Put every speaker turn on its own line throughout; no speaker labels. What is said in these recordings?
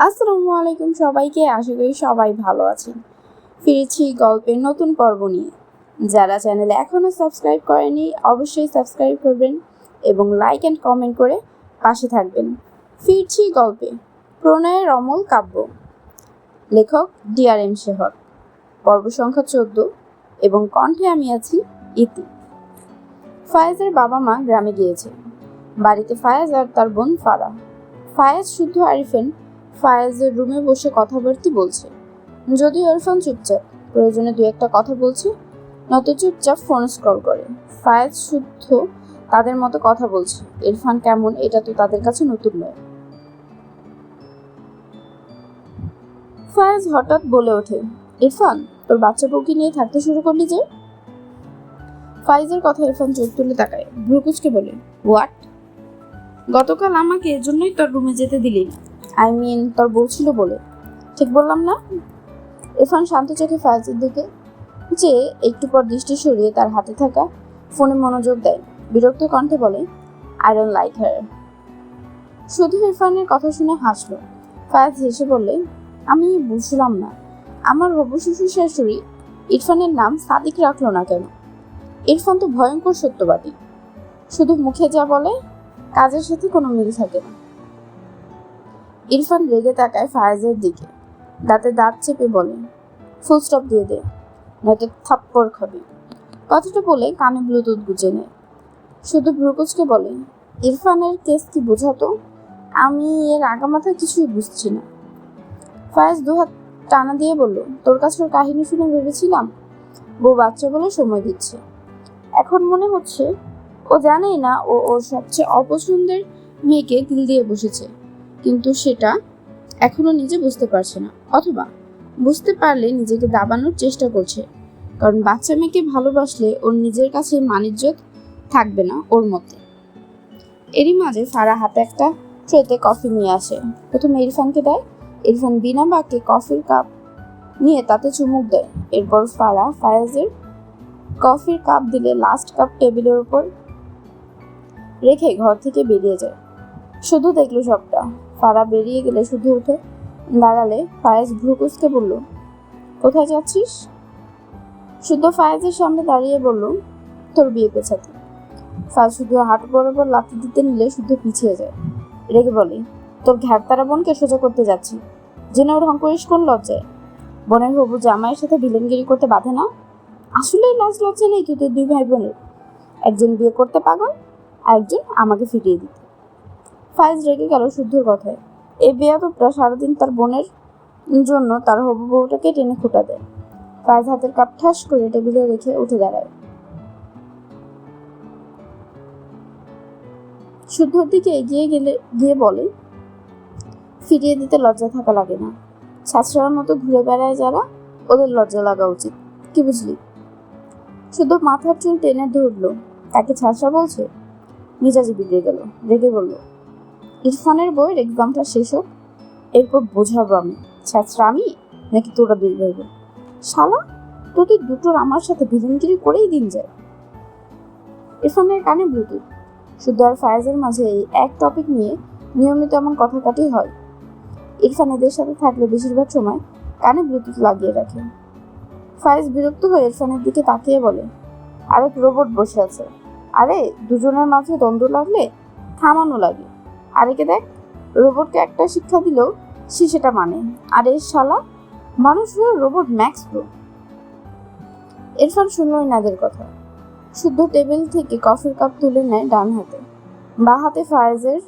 আসসালামু আলাইকুম সবাইকে, আশা করি সবাই ভালো আছেন। ফিরেছি গল্পের নতুন পর্ব নিয়ে। যারা চ্যানেলে এখনও সাবস্ক্রাইব করেনি অবশ্যই সাবস্ক্রাইব করবেন এবং লাইক অ্যান্ড কমেন্ট করে পাশে থাকবেন। ফিরছি গল্পে প্রণয়ের অমল কাব্য, লেখক DRM শেহর, পর্ব সংখ্যা 14 এবং কণ্ঠে আমি আছি ইতি। ফায়েজের বাবা মা গ্রামে গিয়েছে। বাড়িতে ফায়েজ আর তার বোন ফারা। ফায়েজ শুদ্ধ আরিফেন ফায়েজের রুমে বসে কথাবার্তি বলছে, যদিও ইরফান চুপচাপ, প্রয়োজনে দু একটা কথা বলছে, নয়তো চুপচাপ ফোন স্ক্রল করে। ফায়েজ শুদ্ধ তাদের মতো কথা বলছে, ইরফান কেমন এটা তো তাদের কাছে নতুন নয়। ফায়েজ হঠাৎ বলে ওঠে, ইরফান তোর বাচ্চা বউকে নিয়ে থাকতে শুরু করলি যে? ফায়েজের কথা ইরফান চোখ তুলে তাকায়, ভ্রুকুচকে বলে, হোয়াট? গতকাল আমাকে এজন্যই তোর রুমে যেতে দিলি না। তোর বউ ছিল বলে। ঠিক বললাম না? ইরফান শান্ত চোখে ফায়েজের দিকে যে একটু পর দৃষ্টি সরিয়ে তার হাতে থাকা ফোনে মনোযোগ দেয়। বিরক্ত কণ্ঠে বলে, আই ডোন্ট লাইক হার। শুধু ইরফানের কথা শুনে হাসলো। ফায়েজ হেসে বললে, আমি বুঝলাম না, আমার হবু শ্বশুর শাশুড়ি ইরফানের নাম সাদিক রাখলো না কেন? ইরফান তো ভয়ঙ্কর সত্যবাদী, শুধু মুখে যা বলে কাজের সাথে কোনো মিল থাকে না। ইরফান রেগে তাকায় ফায়েজের দিকে, দাঁতে দাঁত চেপে বলে, ফুল স্টপ দিয়ে দে, নয়তো থাপ্পড় খাবি। কথাটা বলে কানে ব্লুটুথ গুজে নেয়। শুধু ভ্রুকুচকে বলে, ইরফানের কেস কি বোঝাতো? আমি এর আগামাথা কিছুই বুঝছি না। ফায়েজ দুহাত টানা দিয়ে বলল, তোর কাছে ওর কাহিনী শুনে ভেবেছিলাম বউ বাচ্চা বলে সময় দিচ্ছে। এখন মনে হচ্ছে ও জানেই না ও ওর সবচেয়ে অপছন্দের মেয়েকে দিল দিয়ে বসেছে, কিন্তু সেটা এখনো নিজে বুঝতে পারছে না, অথবা বুঝতে পারলে নিজেকে দাবানোর চেষ্টা করছে, কারণ বাচ্চা মেয়েকে ভালোবাসলে ওর নিজের কাছে মানিজ্যত থাকবে না ওর মতে। এরই মাঝে ফারা হাতে একটা ট্রেতে কফি নিয়ে আসে। প্রথমে ইরফানকে দেয়। ইরফান বিনা বাক্যে কফির কাপ নিয়ে তাতে চুমুক দেয়। এরপর ফারা ফায়েজের কফির কাপ দিলে লাস্ট কাপ টেবিলের উপর রেখে ঘর থেকে বেরিয়ে যায়। শুধু দেখলো সবটা। ফারা বেরিয়ে গেলে শুধু উঠে দাঁড়ালে ফায়েজ ভ্রুকুচকে বলল, কোথায় যাচ্ছিস? শুদ্ধ ফায়েজের সামনে দাঁড়িয়ে বলল, তোর বিয়ে পেছাতে। ফায়েজ শুধু হাঁটু বরাবর লাথি দিতে নিলে শুদ্ধ পিছিয়ে যায়। রেগে বলে, তোর ঘ্যারতারা বোনকে সোজা করতে যাচ্ছি, জেনে ওর ঢং করিস কোন লজ্জায়? বোনের হবু জামাইয়ের সাথে ভিলেনগিরি করতে বাধে না? আসলেই লাজ লজ্জা নেই তোদের দুই ভাই বোনের? একজন বিয়ে করতে পাগল, আরেকজন আমাকে ফিরিয়ে দিতে। ফায়েজ রেগে গেল শুদ্ধর কথায়। এই বেয়াদবটা সারাদিন তার বোনের জন্য তার হবু বউটাকে টেনে খুঁটা দেয়। ফায়েজ হাতের কাপ ঠাস করে টেবিলে রেখে উঠে দাঁড়ায়। শুদ্ধর দিকে এগিয়ে গিয়ে বলে, ফিরিয়ে দিতে লজ্জা থাকা লাগে না। ছাত্রার মতো ঘুরে বেড়ায় যারা, ওদের লজ্জা লাগা উচিত, কি বুঝলি? শুদ্ধ মাথার চুল টেনে ধরলো। তাকে ছাত্রা বলছে? মিজাজি বিগড়ে গেল। রেগে বলল, ইরফানের বইয়ের এক্সামটা শেষ হোক, এরপর বোঝাবো আমি ছাত্রা আমি নাকি তোরা দুই ভাই বোন। শালা, তোদের দুটোর আমার সাথে ভিলেনগিরি করেই দিন যায়। ইরফানের কানে ব্লুটুথ। শুদ্ধ আর ফায়েজের মাঝে এই এক টপিক নিয়ে নিয়মিত এমন কথাকাটি হয়। ইরফান এদের সাথে থাকলে বেশিরভাগ সময় কানে ব্লুটুথ লাগিয়ে রাখে। ফায়েজ বিরক্ত হয়ে ইরফানের দিকে তাকিয়ে বলে, আরেক রোবট বসে আছে। আরে দুজনের মাঝে দ্বন্দ্ব লাগলে থামানো লাগে। আরেকে দেখ, রোবটকে একটা শিক্ষা দিলেও সে সেটা মানে। আরে শালা, মানুষ হয়ে রোবট ম্যাক্স প্রো। ইরফান শুনলই না এদের কথা। শুদ্ধ টেবিল থেকে কফির কাপ তুলে নেয় ডান হাতে, বা হাতে ফায়েজের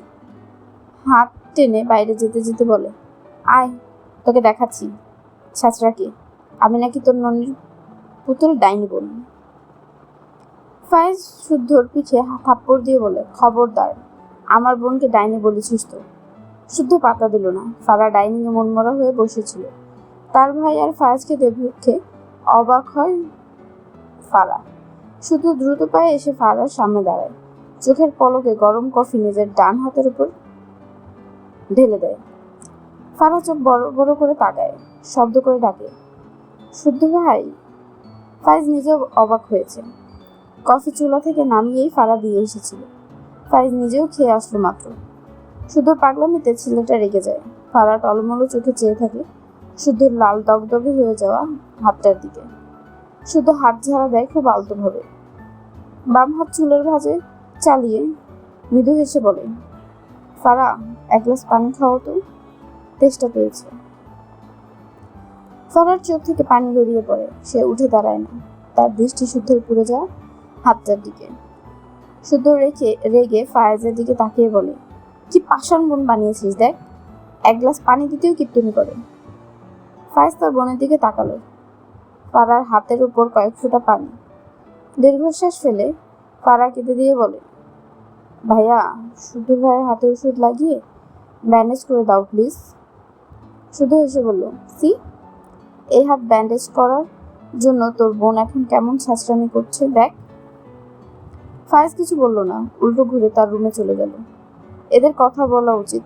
হাত টেনে বাইরে যেতে যেতে বলে, আয় তোকে দেখাচ্ছি ছাত্রাকে, আমি নাকি তোর ননির পুতুল ডাইনি বোন। ফায়েজ শুদ্ধর পিঠে থাপ্পড় দিয়ে বলে, খবরদার, আমার বোনকে ডাইনি বলেছিস তো? শুদ্ধ পাতা দিল না। ফারা ডাইনিংয়ে মনমরা হয়ে বসেছিল। তার ভাই আর ফায়েজকে দেখে অবাক হয় ফারা। শুধু দ্রুত পায়ে এসে ফারার সামনে দাঁড়ায়। চোখের পলকে গরম কফি নিজের ডান হাতের উপর ঢেলে দেয়। ফারা চোখ বড় বড় করে তাকায়, শব্দ করে ডাকে, শুদ্ধ ভাই। ফায়েজ নিজেও অবাক হয়েছে। কফি চুলা থেকে নামিয়েই ফারা দিয়ে এসেছিল। ফায়েজ নিজেও খেয়ে আসলো মাত্র। শুধু পাগলামিতে ছেলেটা রেগে যায়। ফারা টলমলো চোখে চেয়ে থাকে শুদ্ধ লাল দগদগে হয়ে যাওয়া হাতটার দিকে। শুদ্ধ হাত ঝাড়া দেয় খুব আলতোভাবে, বাম হাত চুলের ভাঁজে চালিয়ে মৃদু হেসে বলে, ফারা, এক গ্লাস পানি খাও তো, তেষ্টা পেয়েছে। ফারার চোখ থেকে পানি গড়িয়ে পড়ে। সে উঠে দাঁড়ায় না, তার দৃষ্টি শুদ্ধের পুড়ে যাওয়া হাতটার দিকে। শুদ্ধ রেগে ফায়েজের দিকে তাকিয়ে বলে, কি পাষাণ বোন বানিয়েছিস দেখ, এক গ্লাস পানি দিতেও কিপটেমি করে। ফায়েজ তার বোনের দিকে তাকালো। ফারার হাতের উপর কয়েক ফোঁটা পানি। দীর্ঘশ্বাস ফেলে ফারা কেঁদে দিয়ে বলে, ভাইয়া, শুদ্ধ ভাইয়ের হাতে ওষুধ লাগিয়ে ব্যান্ডেজ করে দাও প্লিজ। শুদ্ধ হেসে বলল, সি, এই হাত ব্যান্ডেজ করার জন্য তোর বোন এখন কেমন ছাঁচড়ামি করছে দেখ। ফায়েজ কিছু বলল না, উল্টো ঘুরে তার রুমে চলে গেল। এদের কথা বলা উচিত,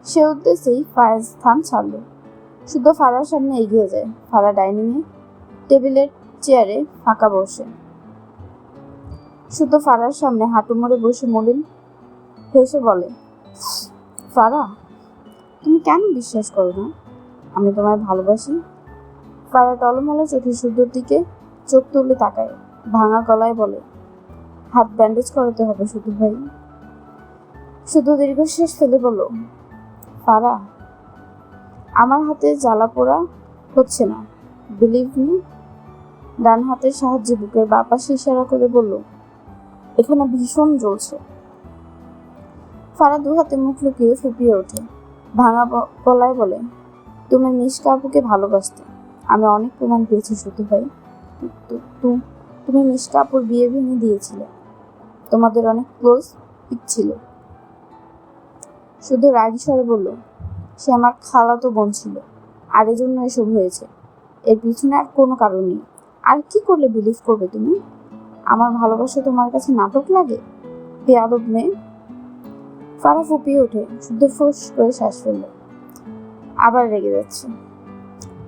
সে উদ্দেশ্যেই ফায়েজ স্থান ছাড়ল। শুদ্ধ ফারার সামনে এগিয়ে যায়। ফারা ডাইনিংয়ে টেবিলের চেয়ারে ফাঁকা বসে। শুদ্ধ ফারার সামনে হাঁটু মুড়ে বসে মলিন হেসে বলে, ফারা, তুমি কেন বিশ্বাস করো না আমি তোমায় ভালোবাসি? ফারা টলমলে চোখে শুদ্ধর দিকে চোখ তুলে তাকায়, ভাঙা গলায় বলে, হাত ব্যান্ডেজ করাতে হবে শুদ্ধ ভাই। শুদ্ধ দীর্ঘশ্বাস ফেলে বলল, ফারা, আমার হাতে জ্বালা পোড়া হচ্ছে না, বিলিভ মি। ডান হাতের সাহায্যে বুকের বাঁ পাশে ইশারা করে বলল, এখানে ভীষণ জ্বলছে। ফারা দু হাতে মুখ লুকিয়ে ফুপিয়ে ওঠে, ভাঙা গলায় বলে, তুমি মিশকা আপুকে ভালোবাসতে, আমি অনেক প্রমাণ পেয়েছি শুধু ভাই। তুমি মিশকা আপুর বিয়ে ভেঙে দিয়েছিলে, তোমাদের অনেক ক্লোজ পিক ছিল। শুধু রাগী স্বরে বলল, সে আমার খালাতো বোন ছিল, আর এজন্য এসব হয়েছে, এর পিছনে আর কোনো কারণ নেই। আর কি করলে বিলিভ করবে তুমি? আমার ভালোবাসা তোমার কাছে নাটক লাগে, বেয়াদব মেয়ে। ফারা ফুপিয়ে ওঠে, শুদ্ধ ফোঁস করে শ্বাস ফেলল, আবার রেগে যাচ্ছে।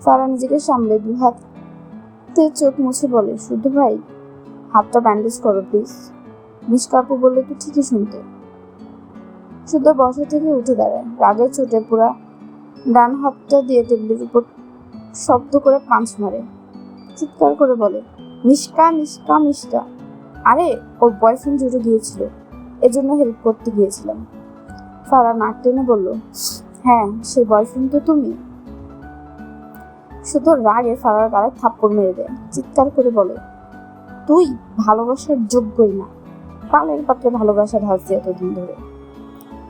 ফারা নিজেকে সামলে দু হাতে চোখ মুছে বলে, শুদ্ধ ভাই, হাতটা ব্যান্ডেজ করো প্লিজ। মিশকা আপু বললে তো ঠিকই শুনতে। শুদ্ধ বসা থেকে উঠে দাঁড়ায়, রাগের চোটে পুরা ডান হাতটা দিয়ে টেবিলের উপর শব্দ করে পাঁচ মারে, চিৎকার করে বলে, মিশকা মিশকা মিশকা, আরে ওর বয়ফ্রেন্ড জুড়ে গিয়েছিল, এজন্য হেল্প করতে গিয়েছিলাম। ফারা নাক টেনে বলল, হ্যাঁ, সেই বয়ফ্রেন্ড তো তুমি। শুধু রাগে ফারার গালে থাপ্পড় মেরে দেয়, চিৎকার করে বলে, তুই ভালোবাসার যোগ্যই না, কালের পাত্রে ভালোবাসা ঢালছি এতদিন ধরে।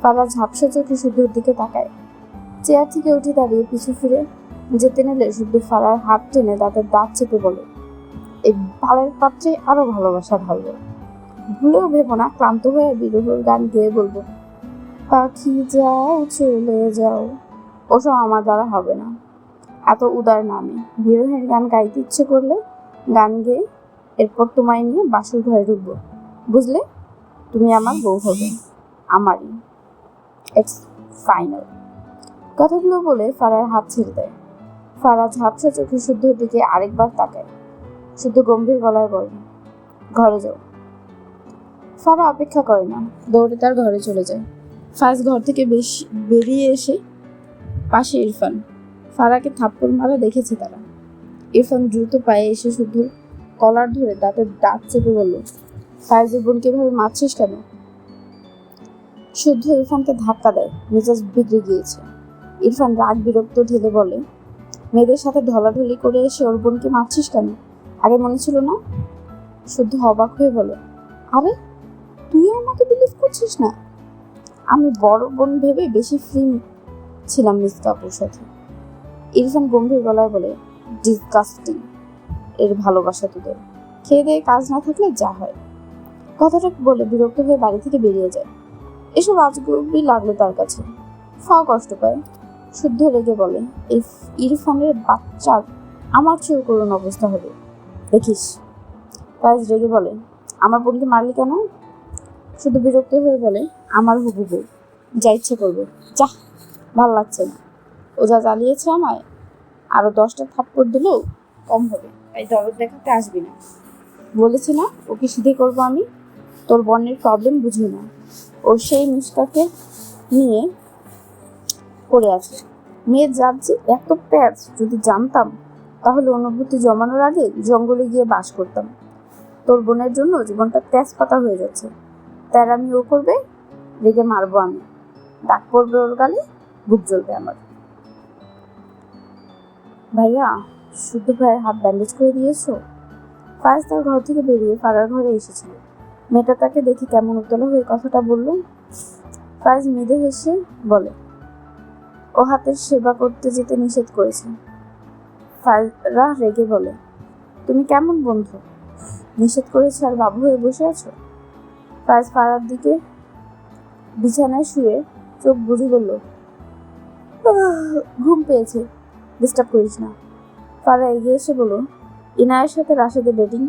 ফারা ঝাপসা চোখে শুদ্ধর দিকে তাকায়, চেয়ার থেকে উঠে দাঁড়িয়ে পিছু ফিরে যেতে নিলে শুদ্ধ ফারার হাত টেনে দাঁতের দাঁত চেপে বলে, এই বালের পাত্রে আরো ভালোবাসা ঢালবো। ভুলেও ভেবো না ক্লান্ত হয়ে বিরহের গান গেয়ে বলবো, পাখি যাও চলে যাও। ওসব আমার দ্বারা হবে না, এত উদার না আমি। বিরহের গান গাইতে ইচ্ছে করলে গান গেয়ে এরপর তোমায় নিয়ে বাসর ঘরে ঢুকবো, বুঝলে? তুমি আমার বউ হবে, আমারই, ইটস ফাইনাল। কথাগুলো বলে ফারার হাত ছেড়ে দেয়। ফারা ঝাপসা চোখে শুদ্ধর দিকে আরেকবার তাকায়। শুদ্ধ গম্ভীর গলায় বলে, ঘরে যাও। ফারা অপেক্ষা করে না, দৌড়ে তার ঘরে চলে যায়। ফায়েজ ঘর থেকে বেরিয়ে এসে পাশে ইরফান। ফারাকে থাপ্পড় মারা দেখেছে তারা। ইরফান দ্রুত পায়ে এসে শুদ্ধ কলার ধরে দাঁতের দাঁত চেপে বলল, ফায়েজের বোনকে এভাবে মারছিস কেন? শুদ্ধ ইরফানকে ধাক্কা দেয়, মেজাজ বিগড়ে গিয়েছে। ইরফান রাগ বিরক্ত ঢেলে বলে, মেয়েদের সাথে ঢলাঢলি করে এসে ওর বোনকে মারছিস কেন? আগে মনে ছিল না? শুদ্ধ অবাক হয়ে বলে, আরে তুইও আমাকে বিলিভ করছিস না? আমি বড় বোন ভেবে বেশি ফ্রি ছিলাম মিশকা আপুর সাথে। ইরফান গম্ভীর গলায় বলে, ডিসগাস্টিং এর ভালোবাসা তোদের, খেয়ে দিয়ে কাজ না থাকলে যা হয়। কথাটা বলে বিরক্ত হয়ে বাড়ি থেকে বেরিয়ে যায়। এসব আজগুবি লাগলো তার কাছে, ফাও কষ্ট পায়। শুদ্ধ রেগে বলে, এই ইরফানের বাচ্চার আমার চেয়েও করুণ অবস্থা হবে, দেখিস। ফায়েজ রেগে বলে, আমার বোনকে মারলি কেন? শুধু বিরক্ত হয়ে বলে, আমার হবু বউ, যা ইচ্ছে করবে, যা, ভাল লাগছে না। ও যা জ্বালিয়েছে আমায়, আরো 10টা থাপ্পড় দিলেও কম হবে, তাই দরদ দেখাতে আসবি না। বলেছি না ওকে সিধে করবো আমি। তোর বোনের প্রবলেম বুঝি না, ও সেই মিশকাকে নিয়ে পড়ে আছে। মেয়ের জাত যে এত প্যাচ, যদি জানতাম তাহলে অনুভূতি জমানোর আগে জঙ্গলে গিয়ে বাস করতাম। তোর বোনের জন্য জীবনটা তেজপাতা হয়ে যাচ্ছে। তেরামি ও করবে, রেগে মারবো আমি, ডাক পড়বে ওর গালে, বুক জ্বলবে আমার। ভাইয়া, শুদ্ধ ভাইয়ের হাত ব্যান্ডেজ করে দিয়েছো? ফায়েজ তার ঘর থেকে বেরিয়ে ফারার ঘরে এসেছিল। মেয়েটা তাকে দেখে কেমন উতলা হয়ে কথাটা বলল। ফায়েজ মৃদু হেসে বলে, ও হাতের সেবা করতে যেতে নিষেধ করেছে। ফায়রা রেগে বলে, তুমি কেমন বন্ধু, নিষেধ করেছে আর বাবু হয়ে বসে আছো? ফায়েজ ফারার দিকে বিছানায় শুয়ে চোখ বুজে বলল, ঘুম পেয়েছে, ডিস্টার্ব করিস না। ফারা এগিয়ে এসে বলল, ইনায়ের সাথে রাশেদের ডেটিং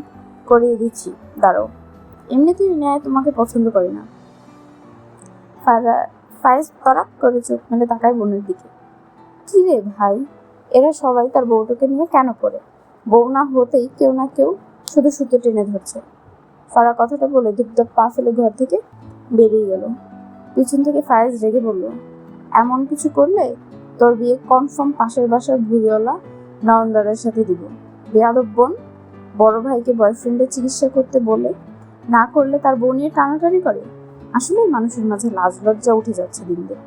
করিয়ে দিচ্ছি, দাঁড়াও। এমনিতেই ইনায়া তোমাকে পছন্দ করে না। ফায়েজ তরাক করে চোখ মেলে তাকায় বোনের দিকে। কি রে ভাই, এরা সবাই তার বউটাকে নিয়ে কেন করে? বউ না হতেই কেউ না কেউ শুধু সুতো টেনে ধরছে। ফারা কথাটা বলে ধুপধাপ পা ফেলে ঘর থেকে বেরিয়ে গেল। পিছন থেকে ফায়েজ রেগে বলল, এমন কিছু করলে তোর বিয়ে কনফার্ম পাশের বাসার ভুড়িওয়ালা নয়নদারের সাথে দিব। বেয়াদব বোন, বড় ভাইকে বয়ফ্রেন্ডের চিকিৎসা করতে বলে না করলে তার বউ নিয়ে টানাটানি করে। আসলেই মানুষের মাঝে লাজ লজ্জা উঠে যাচ্ছে দিন দিন।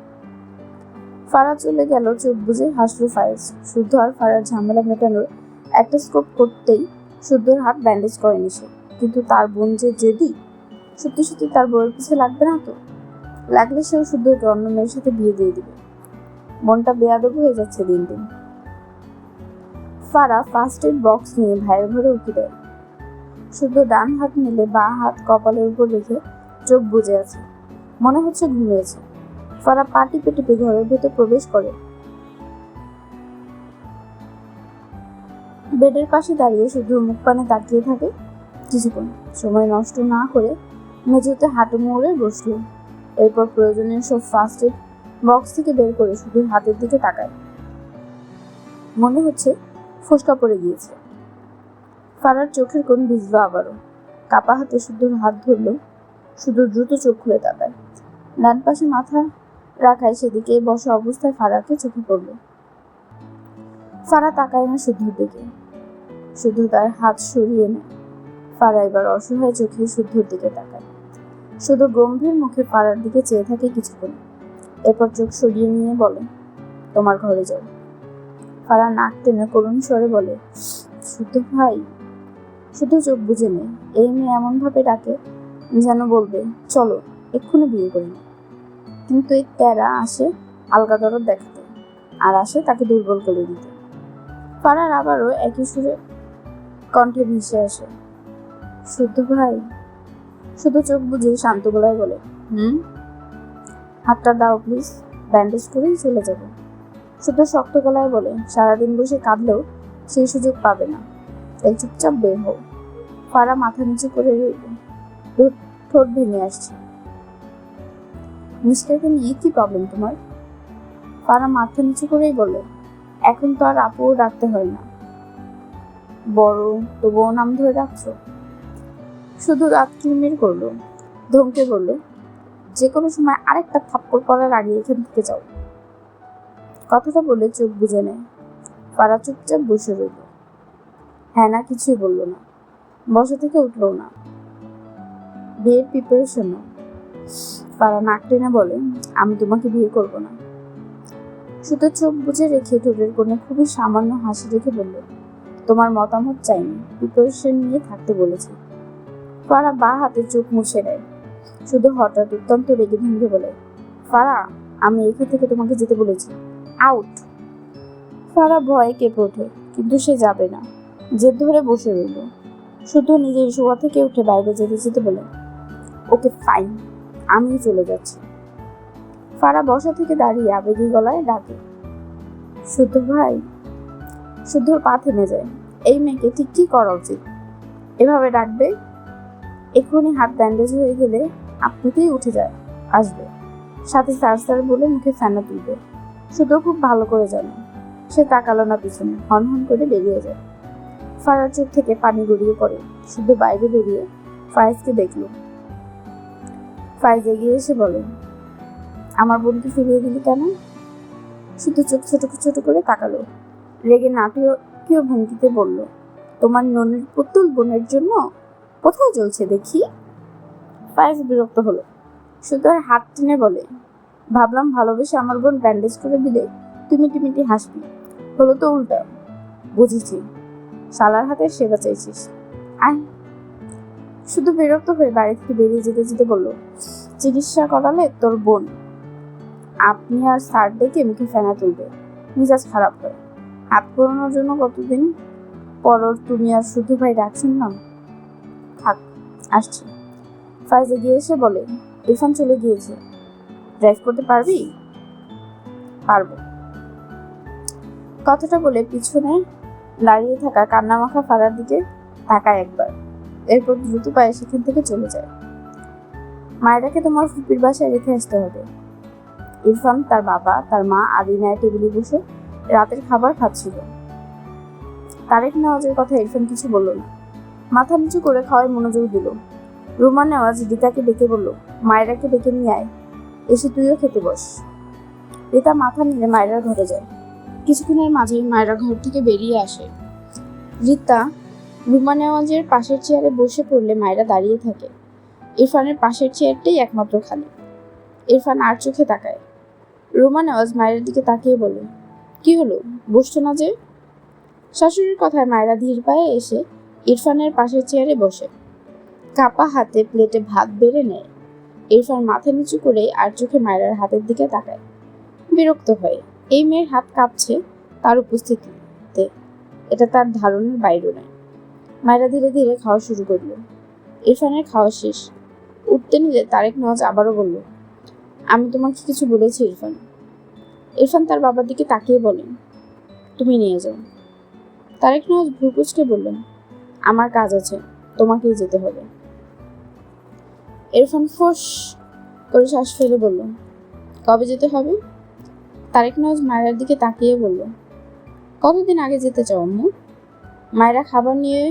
ফারা চলে গেল, চোখ বুজে হাসলো ফায়েজ। শুদ্ধ আর ফারার ঝামেলা মেটানোর একটা স্কোপ করতেই শুদ্ধর হাত ব্যান্ডেজ করেনি সে। কিন্তু তার বোন যে জেদি, সত্যি সত্যি তার বউয়ের পিছে লাগবে না তো? লাগলে সেও শুদ্ধকে অন্য মেয়ের সাথে বিয়ে দিয়ে দিবে। মনটা বেয়াদব হয়ে যাচ্ছে দিন দিন। ফারা ফার্স্ট এড বক্স নিয়ে ভাইয়ের ঘরে উঠে দেয়। শুদ্ধ ডান হাত মিলে বাঁ হাত কপালের উপর রেখে চোখ বুজে আছে, মনে হচ্ছে ঘুমিয়েছে। ফারা পা টিপে টিপে ঘরের ভেতর প্রবেশ করে। বেডের পাশে দাঁড়িয়ে শুধু মুখ পানে তাকিয়ে থাকে কিছুক্ষণ। সময় নষ্ট না করে মেঝেতে হাঁটু মোড়ে বসল। এরপর প্রয়োজনীয় সব ফার্স্ট এড বক্স থেকে বের করে শুধু হাতের দিকে তাকায়। মনে হচ্ছে ফোসকা পড়ে গিয়েছে। ফারার চোখের কোণ ভিজলো আবারও। কাপা হাতে শুদ্ধর হাত ধরল। শুধু দ্রুত চোখ খুলে তাকায়। ডান পাশে মাথা রাখায় সেদিকে বসা অবস্থায় ফারাকে চোখে পড়ল। ফারা তাকায় না শুদ্ধর দিকে, শুধু তার হাত সরিয়ে নেয়। ফারা এবার অসহায় চোখে শুদ্ধর দিকে তাকায়। শুধু গম্ভীর মুখে ফারার দিকে চেয়ে থাকে কিছুক্ষণ। এরপর চোখ সরিয়ে নিয়ে বলে, তোমার ঘরে যাও। ফারা নাক টেনে করুণ স্বরে বলে, শুদ্ধ ভাই। শুদ্ধ চোখ বুঝে নেয়। এই মেয়ে এমন ভাবে ডাকে যেন বলবে, চলো এক্ষুনি বিয়ে করি। কিন্তু এই তেরা আসে আলগা দরদ দেখাতে, আর আসে তাকে দুর্বল করে দিতে। ফারার আবারও একই সুরে কণ্ঠে ভেসে আসে, শুদ্ধ ভাই। শুধু চোখ বুঝে শান্ত গলায় বলে, হাতটা দাও প্লিজ, ব্যান্ডেজ করেই চলে যাব। শুধু শক্ত গলায় বলে, সারাদিন বসে কাঁদলেও সেই সুযোগ পাবে না, তাই চুপচাপ বের হও। ফারা মাথা নিচু করে রইল, ঠোঁট ভেঙে আসছে। মিষ্টাকে নিয়ে কি প্রবলেম তোমার? ফারা মাথা নিচু করেই বলে, এখন তো আর আপুও ডাকতে হয় না, বড় তবুও নাম ধরে ডাকছো। শুধু রাত কিরমির করলো, ধমকে বলল, যে কোনো সময় আরেকটা থাপ্পড় পড়ার আগে এখান থেকে যাও। কথাটা বলে চোখ বুজে নেয়। ফারা চুপচাপ বসে রইল। হ্যাঁ না কিছুই বলল না, বসা থেকে উঠলো না। বিয়ের প্রিপারেশন নাও। ফারা নাক টেনে বলে, আমি তোমাকে বিয়ে করব না। শুধু চোখ বুজে রেখে ঠোঁটের কোণে খুবই সামান্য হাসি রেখে বলল, তোমার মতামত চাইনি, প্রিপারেশন নিয়ে থাকতে বলেছি। ফারা বা হাতে চোখ মুছে নেয়। শুধু হঠাৎ অত্যন্ত রেগে ধমকে বলে, ফারা, আমি এখান থেকে তোমাকে যেতে বলেছি, আউট। ফারা ভয়ে কেঁপে ওঠে, কিন্তু সে যাবে না, জেদ ধরে বসে রইল। শুধু নিজের শোয়া থেকে উঠে বাইরে যেতে যেতে বলে, ওকে ফাইন, আমি চলে যাচ্ছি। ফারা বসা থেকে দাঁড়িয়ে আবেগী গলায় ডাকে, শুদ্ধ ভাই। শুদ্ধর পা থেমে যায়। এই মেয়েকে ঠিক কি করা উচিত? এভাবে ডাকবে? এক্ষুনি হাত ব্যান্ডেজ হয়ে গেলে আপনিতেই উঠে যায় আসবে, সাথে স্যার বলে মুখে ফেনা তুলবে। শুদ্ধ খুব ভালো করে জানে। সে তাকালো না পিছনে, হন করে বেরিয়ে যায়। ফারার চোখ থেকে পানি গড়িয়ে পড়ে। শুদ্ধ বাইরে বেরিয়ে ফায়েজকে দেখল। ফায়েজ এগিয়ে এসে বলে, আমার বোনকে ফিরিয়ে দিলি কেন? শুধু চোখ ছোট ছোট করে তাকালো। রেগে নাটকীয় ভঙ্গিতে বলল, তোমার ননির পুতুল বোনের জন্য কোথায় জ্বলছে দেখি? ফায়েজ বিরক্ত হলো, শুধু আর হাত টেনে বলে, ভাবলাম ভালোবেসে আমার বোন ব্যান্ডেজ করে দিলে তুমি টিমিটি হাসবি, হলো তো উল্টা। বুঝেছি, শালার হাতে সেবা চাইছিস, আয়। শুধু বিরক্ত হয়ে বাড়ি থেকে বেরিয়ে যেতে যেতে বলল, চিকিৎসা করালে তোর বোন আপনি আর স্যার ডেকে মুখে ফেনা তুলবে, মিজাজ খারাপ হয়। হাত পোড়ানোর জন্য কতদিন পর তুমি আর শুধু ভাই ডাকছেন না? থাক, আসছি। ফাইজ এগিয়ে এসে বলে, ইরফান চলে গিয়েছে, ড্রাইভ করতে পারবি? পারবো। কথাটা বলে পিছনে দাঁড়িয়ে থাকা কান্নামাখা ফারার দিকে তাকায় একবার, এরপর দ্রুত পায়ে সেখান থেকে চলে যায়। মায়েরাকে তোমার ফুপির বাসায় রেখে আসতে হবে। ইরফান, তার বাবা, তার মা আর রিনায়া টেবিলে বসে রাতের খাবার খাচ্ছিল। তারেক নেওয়াজের কথা ইরফান কিছু বলল না, মাথা নিচু করে খাওয়ায় মনোযোগ দিল। রুমা নেওয়াজ রিতাকে ডেকে বলল, মায়েরাকে ডেকে নিয়ে আয়, এসে তুইও খেতে বস। রিতা মাথা নিয়ে মায়েরার ঘরে যায়। কিছুক্ষণের মাঝেই মায়েরা ঘর থেকে বেরিয়ে আসে। রিতা রুমা নেওয়াজের পাশের চেয়ারে বসে পড়লে মায়েরা দাঁড়িয়ে থাকে। ইরফানের পাশের চেয়ারটাই একমাত্র খালি। ইরফান আর চোখে তাকায়। রুমা নেওয়াজ মায়ের দিকে তাকিয়ে বলে, কি হলো, বসছো না যে? শাশুড়ির কথায় মায়েরা ধীর পায়ে এসে ইরফানের পাশের চেয়ারে বসে। কাপা হাতে প্লেটে ভাত বেড়ে নেয়। ইরফান মাথা নিচু করে আর চোখে মায়েরার হাতের দিকে তাকায়। বিরক্ত হয়, এই মেয়ের হাত কাঁপছে তার উপস্থিতিতে, এটা তার ধারণার বাইরে নয়। মায়েরা ধীরে ধীরে খাওয়া শুরু করলো। ইরফানের খাওয়া শেষ। উঠতে নিলে তারেক নওয়াজ আবারও বলল, আমি তোমাকে কিছু বলেছি ইরফান। ইরফান তার বাবার দিকে তাকিয়ে বলেন, তুমি নিয়ে যাও। তারেক নওয়াজ ভ্রু কুঁচকে বললেন, আমার কাজ আছে, তোমাকেই যেতে হবে। ইরফান ফোঁস করে শ্বাস ফেলে বলল, কবে যেতে হবে? তারেক নওয়াজ মায়েরার দিকে তাকিয়ে বলল, কতদিন আগে যেতে চাও আম্মু? মায়েরা খাবার নিয়ে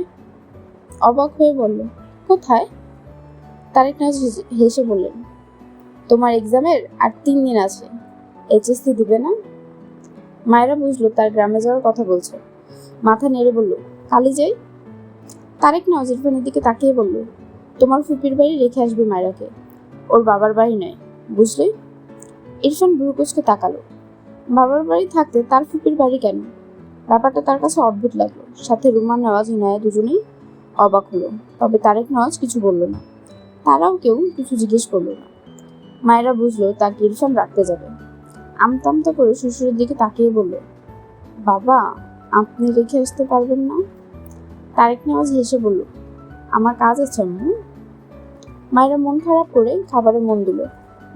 অবাক হয়ে বলল, কোথায়? তারেক নওয়াজ হেসে বললেন, তোমার এক্সামের আর 3 দিন আছে, এইচএসসি দিবে না? মায়েরা বুঝলো তার গ্রামে যাওয়ার কথা বলছে। মাথা নেড়ে বলল, কালই যাই। তারেক নওয়াজ ইরফানের দিকে তাকিয়ে বলল, তোমার ফুপির বাড়ি রেখে আসবে মায়েরাকে, ওর বাবার বাড়ি নয়, বুঝলে? ইরফান ভ্রু কুঁচকে তাকালো। বাবার বাড়ি থাকতে তার ফুপির বাড়ি কেন? ব্যাপারটা তার কাছে অদ্ভুত লাগলো। সাথে রুমা নেওয়াজ ইনায়া দুজনেই অবাক হলো। তবে তারেক নওয়াজ কিছু বলল না, তারাও কেউ কিছু জিজ্ঞেস করলো না। মায়েরা বুঝলো তাকে ইরফান রাখতে যাবে। আমতা আমতা করে শ্বশুরের দিকে তাকিয়ে বলল, বাবা, আপনি রেখে আসতে পারবেন না? তারেক নওয়াজ হেসে বলল, আমার কাজ আছে আম্মু। মায়েরা মন খারাপ করে খাবারে মন দিল।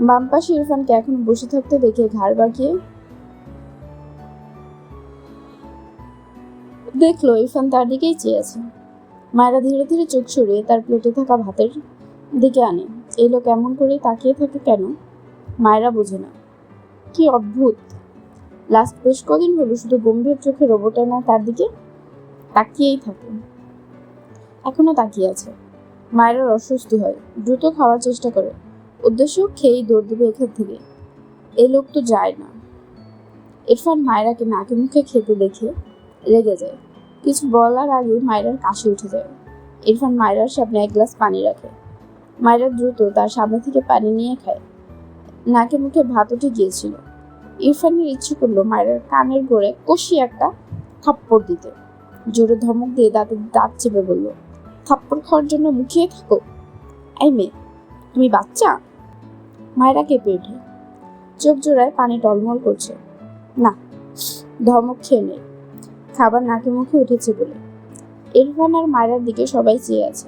বাম পাশে ইরফানকে এখন বসে থাকতে দেখে ঘাড় বাঁকিয়ে দেখলো ইরফান তার দিকেই চেয়ে আছে। মায়েরা ধীরে ধীরে চোখ সরিয়ে তার প্লেটে থাকা ভাতের দিকে আনে। এই লোক এমন করে তাকিয়ে থাকে কেন, মায়েরা বোঝে না। কি অদ্ভুত, লাস্ট বেশ কদিন হলো শুধু গম্ভীর চোখে রোবটের না তার দিকে তাকিয়েই থাকে, এখনো তাকিয়ে আছে। মায়েরা অস্বস্তি হয়, দ্রুত খাওয়ার চেষ্টা করে, উদ্দেশ্য খেয়েই দৌড় দেবে এখান থেকে। এই লোক তো যায় না। ইরফান মায়েরাকে নাকে মুখে খেতে দেখে রেগে যায়। কিছু বলার আগে মায়েরার কাশি উঠে যায়। ইরফান মায়েরার সামনে এক গ্লাস পানি রাখে। মায়েরা দ্রুত তার সামনে থেকে পানি নিয়ে খায়। নাকে মুখে ভাত উঠে গিয়েছিল। ইরফানের ইচ্ছে করলো মায়েরার কানের গোড়ে কষিয়ে একটা থাপ্পড় দিতে। জোরে ধমক দিয়ে দাঁতে দাঁত চেপে বলল, থাপ্পড় খাওয়ার জন্য মুখিয়ে থাকো? এই মেয়ে, তুমি বাচ্চা? মায়েরা কেঁপে ওঠে, চোখ জোড়ায় পানি টলমল করছে। না, ধমক খেয়ে নেই, খাবার নাকে মুখে উঠেছে বলে। ইরফান আর মায়েরার দিকে সবাই চেয়ে আছে।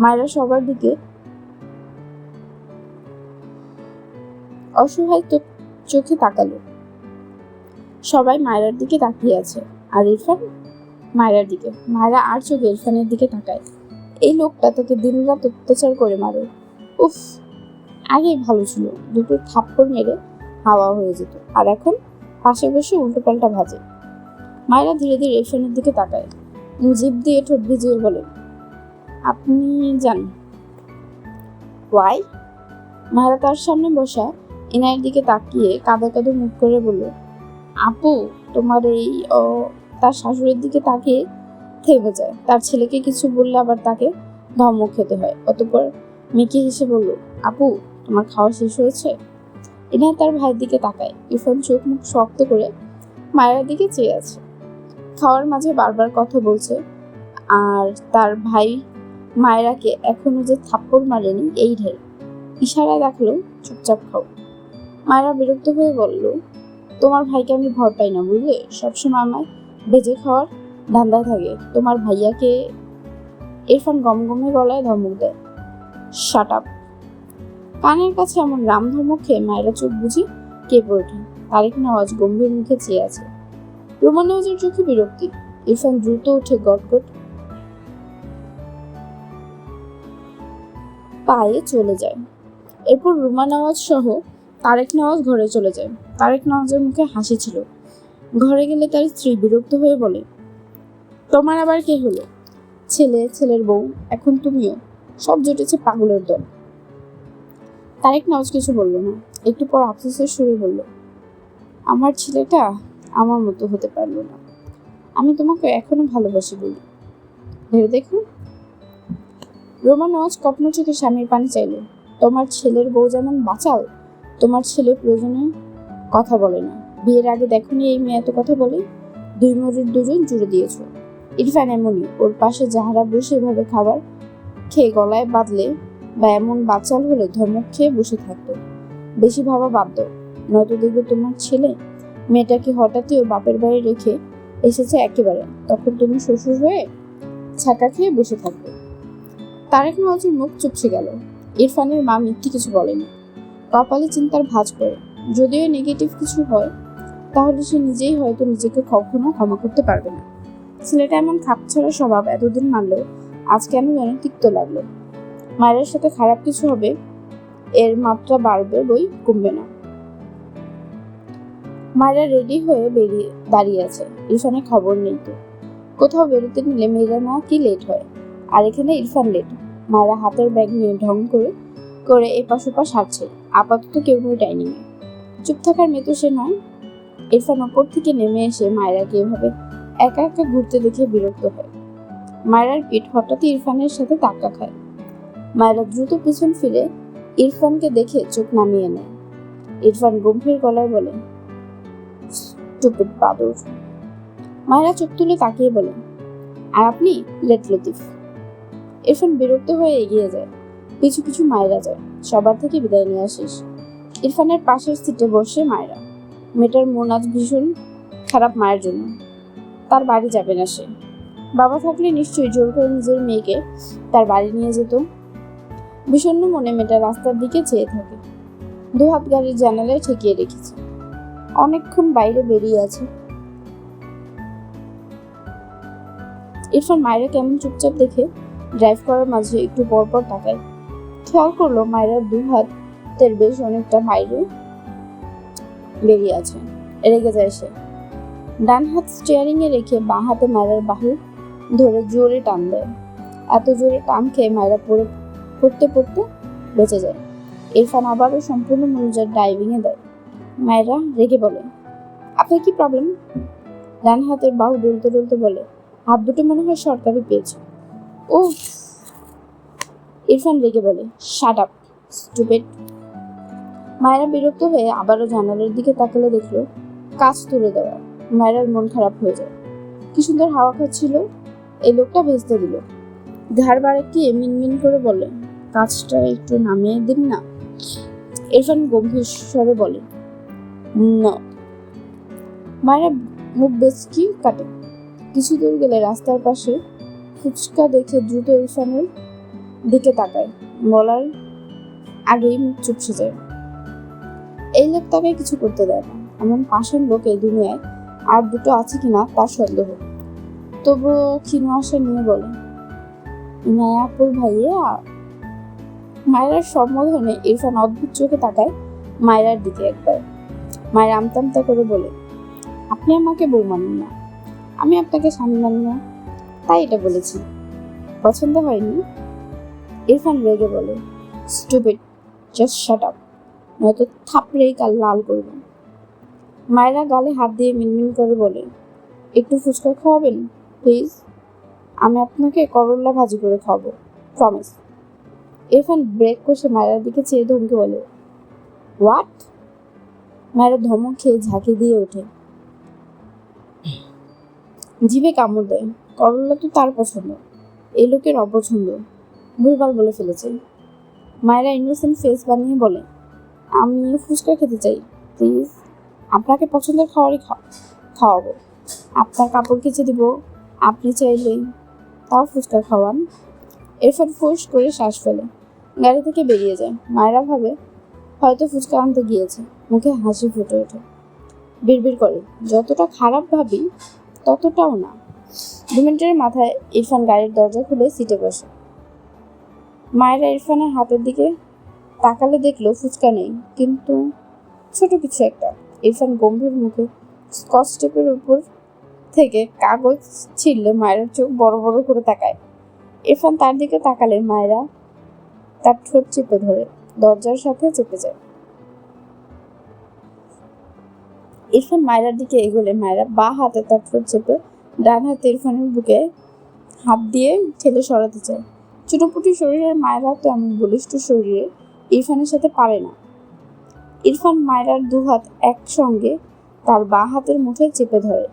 মায়েরা সবার দিকে অসহায় চোখে তাকালো। সবাই মায়েরার দিকে তাকিয়ে আছে, আর ইরফান মায়েরার দিকে। মায়েরা আর চোখে ইরফানের দিকে তাকায়। এই লোকটা তাকে দিনরাত অত্যাচার করে মারে। উফ, আগেই ভালো ছিল, দুটো থাপ্পড় মেরে হাওয়া হয়ে যেত, আর এখন পাশে বসে উল্টোপাল্টা ভাজে। মায়েরা ধীরে ধীরে ইরফানের দিকে তাকায়, জিভ দিয়ে ঠোঁট ভিজিয়ে বলে, আপনি যান। ওয়াই? মায়েরা তার সামনে বসা ইনায়ের দিকে তাকিয়ে কাঁদো কাঁদো মুখ করে বলল, আপু তোমার এই তার শাশুড়ির দিকে তাকিয়ে থেমে যায়। তার ছেলেকে কিছু বললে আবার তাকে ধমক খেতে হয়। অতঃপর মিকি হেসে বলল, আপু তোমার খাওয়া শেষ হয়েছে? ইনায়া তার ভাইয়ের দিকে তাকায়। ইরফান চোখ মুখ শক্ত করে মায়ের দিকে চেয়ে আছে। খাওয়ার মাঝে বারবার কথা বলছে, আর তার ভাই মায়েরাকে এখনো যে থাপ্পড় মারেনি এই ঢের। ইশারায় দেখালো চুপচাপ খাও। মায়েরা বিরক্ত হয়ে বলল, তোমার ভাইকে আমি ভয় পাই না বুঝলে, সবসময় আমায় ভেজে খাওয়ার ধান্দায় থাকে। তোমার ভাইয়াকে। ইরফান গমগমে গলায় ধমক দেয়, শাট আপ। কানের কাছে এমন রাম ধমক খেয়ে মায়েরা চোখ বুঝি কেঁপে ওঠে। তারেক নওয়াজ গম্ভীর মুখে চেয়ে আছে। রুমা নওয়াজের চোখে বিরক্তি। ইরফান দ্রুত উঠে গটগট পায়ে চলে যায়। এরপর রুমা নওয়াজ সহ তারেক নওয়াজ ঘরে চলে যায়। তারেক নওয়াজের মুখে হাসি ছিল। ঘরে গেলে তার স্ত্রী বিরক্ত হয়ে বলে, তোমার আবার কে হলো? ছেলে, ছেলের বউ, এখন তুমিও। সব জুটেছে পাগলের দল। তারেক নওয়াজ কিছু বলল না। একটু পর আফসোসের সুরে বলল, আমার ছেলেটা আমার মতো হতে পারলো না। আমি তোমাকে এখনো ভালোবাসি বলি, ভেবে দেখো। রোমা নওয়াজ কখনো চোখে স্বামীর পানি চাইল। তোমার ছেলের বউ যেমন বাচাল, তোমার ছেলে প্রয়োজনে কথা বলে না। বিয়ের আগে দেখোনি এই মেয়ে এত কথা বলে? দুই মরির দুজন জুড়ে দিয়েছ। ইরফান এমনই, ওর পাশে যাহারা বসে এভাবে খাবার খেয়ে গলায় বাঁধলে বা এমন বাচাল হলে ধমক খেয়ে বসে থাকতো। বেশি ভাবা বাধ্য, নয়তো দেখবে তোমার ছেলে মেয়েটাকে হঠাৎই ওর বাপের বাড়ি রেখে এসেছে একেবারে, তখন তুমি শ্বশুর হয়ে ছাকা খেয়ে বসে থাকবে। তারেক নওয়াজের মুখ চুপসে গেল। ইরফানের মা মিথ্যে কিছু বলেনি। কপালে চিন্তার ভাঁজ পড়ে। যদিও নেগেটিভ কিছু হয়, তাহলে সে নিজেই হয়তো নিজেকে কখনো ক্ষমা করতে পারবে না। ছেলেটা এমন খাপছাড়া স্বভাব এতদিন মানলেও আজ কেন যেন তিক্ত লাগলো। মায়ের সাথে খারাপ কিছু হবে, এর মাত্রা বাড়বে বই কমবে না। মায়েরা রেডি হয়ে দাঁড়িয়ে আছে। ইরফানের খবর নেই তো। কোথাও বেরোতে নিলে মেয়েরা না কি লেট হয়, আর এখানে ইরফান লেট। মায়েরা হাতের ব্যাগ নিয়ে ঢং করে করে এপাশ ওপাশ হাঁটছে। আপাতত কেউ নেই ডাইনিংয়ে। চুপ থাকার মেয়ে সে নয়। ইরফান ওপর থেকে নেমে এসে মায়েরাকে এভাবে একা একা ঘুরতে দেখে বিরক্ত হয়। মায়েরার পিঠ হঠাৎই ইরফানের সাথে ধাক্কা খায়। মায়েরা দ্রুত পিছন ফিরে ইরফানকে দেখে চোখ নামিয়ে নেয়। ইরফান গম্ভীর গলায় বলে, স্টুপিড বাদর। মায়েরা চোখ তুলে তাকিয়ে বলে, আর আপনি লেট লতিফ। ইরফান বিরক্ত হয়ে এগিয়ে যায়। পিছু পিছু মায়েরা যায়। সবার থেকে বিদায় নিয়ে আসিস। ইরফানের পাশের সিটে বসে মায়েরা। মেয়েটার মন আজ ভীষণ খারাপ মায়ের জন্য। তার বাড়ি যাবে না সে। বাবা থাকলে নিশ্চয়ই জোর করে নিজের মেয়েকে তার বাড়ি নিয়ে যেত। বিষণ্ণ মনে মেয়েটা রাস্তার দিকে চেয়ে থাকে। দুহাত গাড়ির জানালায় ঠেকিয়ে রেখেছে। অনেকক্ষণ বাইরে বেরিয়ে আছে। ইরফান মায়েরা কেমন চুপচাপ দেখে ড্রাইভ করার মাঝে একটু পরপর তাকায়। খেয়াল করলো মায়েরার দুহাতের বেশ অনেকটা বাইরে বেরিয়ে আছে। রেগে যায় সে। ডান হাত স্টিয়ারিং এ রেখে বাঁ হাতে মায়েরার বাহু ধরে জোরে টান দেয়। এত জোরে টান খেয়ে মায়েরা পড়তে পড়তে বেঁচে যায়। ইরফান আবারও সম্পূর্ণ মনোযোগ ড্রাইভিং এ দেয়। মায়েরা রেগে বলে, আপনার কি প্রবলেম? ডান হাতের বাহু ডলতে ডলতে বলে, হাত দুটো মনে হয় সরকারি পেয়েছে। ও! ইরফান রেগে বলে, শাট আপ স্টুপিড। মায়েরা বিরক্ত হয়ে আবারও জানালার দিকে তাকালে দেখলো কাঁচ তুলে দেওয়া। মায়েরার মন খারাপ হয়ে যায়। কি সুন্দর হাওয়া খাচ্ছিল, এই লোকটা ভেস্তে দিল। ঘাড় বাড়াকিয়ে মিনমিন করে বলে, কাজটা একটু নামিয়ে দিন না। ইরফান গম্ভীর স্বরে বলে, না। মায়েরা মুখ বেচকি কাটে। কিছু দূর গেলে রাস্তার পাশে ফুচকা দেখে দ্রুত ইরফানের দিকে তাকায়। বলার আগেই মুখ চুপসে যায়। এই লোক তাকে কিছু করতে দেয় না। এমন পাষাণ লোক এই দুনিয়ায় আর দুটো আছে কিনা তার সন্দেহ। তবুও ক্ষীণ আশা নিয়ে বলে, ইনায়াপুর ভাইয়া। মায়েরার সম্বোধনে ইরফান অদ্ভুত চোখে তাকায় মায়েরার দিকে একবার। মায়ের আমতা আমতা করে বলে, আপনি আমাকে বউ মানেন না, আমি আপনাকে স্বামী মানি না, তাই এটা বলেছি। পছন্দ হয়নি? ইরফান রেগে বলে, স্টুপিড, জাস্ট শাট আপ, নয়তো থাপড়েই কাল লাল করবেন। মায়েরা গালে হাত দিয়ে মিনমিন করে বলে, একটু ফুচকা খাওয়াবেন প্লিজ? আমি আপনাকে করল্লা ভাজি করে খাওয়াবো, প্রমিস। ইরফান ব্রেক কষে মায়েরার দিকে চেয়ে ধমকে বলে, হোয়াট? মায়েরা ধমক খেয়ে ঝাঁকি দিয়ে ওঠে, জিভে কামড় দেয়। করল্লা তো তার পছন্দ, এই লোকের অপছন্দ। ভুলভাল বলে ফেলেছে। মায়েরা ইনোসেন্ট ফেস বানিয়ে বলে, আমি ফুচকা খেতে চাই প্লিজ। আপনাকে পছন্দের খাওয়াবো, আপনার কাপড় কেচে দিব, আপনি চাইলেই তাও ফুচকা খাওয়ান। এরপর ফোঁস করে শ্বাস ফেলে গাড়ি থেকে বেরিয়ে যায়। মায়েরা ভাবে হয়তো ফুচকা আনতে গিয়েছে। মুখে হাসি ফুটে ওঠে। বিড়বিড় করে, যতটা খারাপ ভাবি ততটাও না। 2 মিনিটের মাথায় ইরফান গাড়ির দরজা খুলে সিটে বসে। মায়েরা ইরফানের হাতের দিকে তাকালে দেখলো ফুচকা নেই, কিন্তু ছোট কিছু একটা। ইরফান গম্ভীর মুখে স্কচ টেপের উপর থেকে কাগজ ছিঁড়লে মায়ের চোখ বড় বড় করে তাকায়। ইরফান তার দিকে তাকালে মায়েরা তার ঠোঁট চেপে ধরে দরজার সাথে চেপে যায়। ইরফান মায়েরার দিকে এগোলে মায়েরা বাঁ হাতে তার ঠোঁট চেপে ডান হাতে ইরফানের বুকে হাত দিয়ে ঠেলে সরাতে চায়। ছোটপুটি শরীরের মায়েরা তো এমন বলিষ্ঠ শরীরে ইরফানের সাথে পারে না। ইরফান মায়েরার 2 হাত একসঙ্গে তার বাঁ হাতের মুঠোয় চেপে ধরে।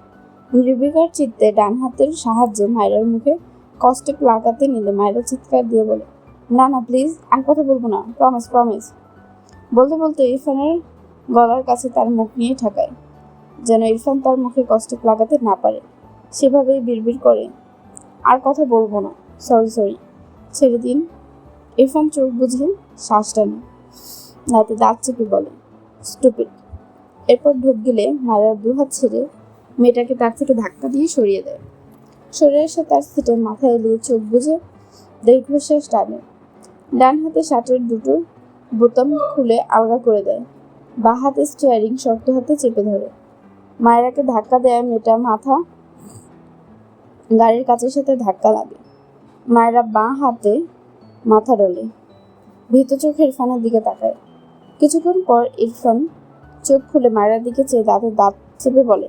নির্বিকার চিত্তে ডান হাতের সাহায্যে মায়েরার মুখে কষ্টেপ লাগাতে নিলে মায়েরা চিৎকার দিয়ে বলে, না না প্লিজ, আর কথা বলবো না, প্রমিস প্রমিস। বলতে বলতে ইরফানের গলার কাছে তার মুখ নিয়ে ঠেকায়, যেন ইরফান তার মুখে কষ্টেপ লাগাতে না পারে। সেভাবেই বিড়বিড় করে, আর কথা বলবো না, সরি, ছেড়ে দিন। ইরফান চোখ বুঝে শ্বাস টানে, রাতে দাঁত চেপে বলে, স্টুপিড। এরপর ঢোক গেলে মায়েরা 2 হাত ছেড়ে মেয়েটাকে তার থেকে ধাক্কা দিয়ে সরিয়ে দেয়। সরে এসে তার সিটে মাথা এলিয়ে চোখ বুঝে দীর্ঘশ্বাস টানে। ডান হাতে শার্টের 2টো বোতাম খুলে আলগা করে দেয়। বাঁ হাতে স্টিয়ারিং শক্ত হাতে চেপে ধরে। মায়েরাকে ধাক্কা দেয় মেয়েটা মাথা গাড়ির কাচের সাথে ধাক্কা লাগে। মায়েরা বাঁ হাতে মাথা ডলে ভীত চোখে ইরফানের দিকে তাকায়। কিছুক্ষণ পর ইরফান চোখ খুলে মায়েরার দিকে চেয়ে দাঁতে দাঁত চেপে বলে,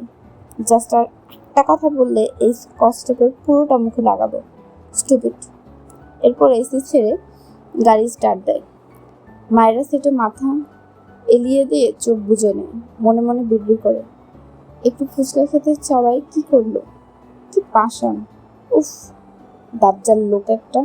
জাস্ট আর একটা কথা বললে এই স্কচ টেপের পুরোটা মুখে লাগাবো, স্টুপিড। এরপর এসি ছেড়ে গাড়ি স্টার্ট দেয়। মায়েরা সিটে মাথা এলিয়ে দিয়ে চোখ বুজে নেয়। মনে মনে বিড়বিড় করে, একটু ফুচকা খেতে চাওয়াই কি করলো, কি পাষাণ, উফ, দাজ্জাল লোক একটা।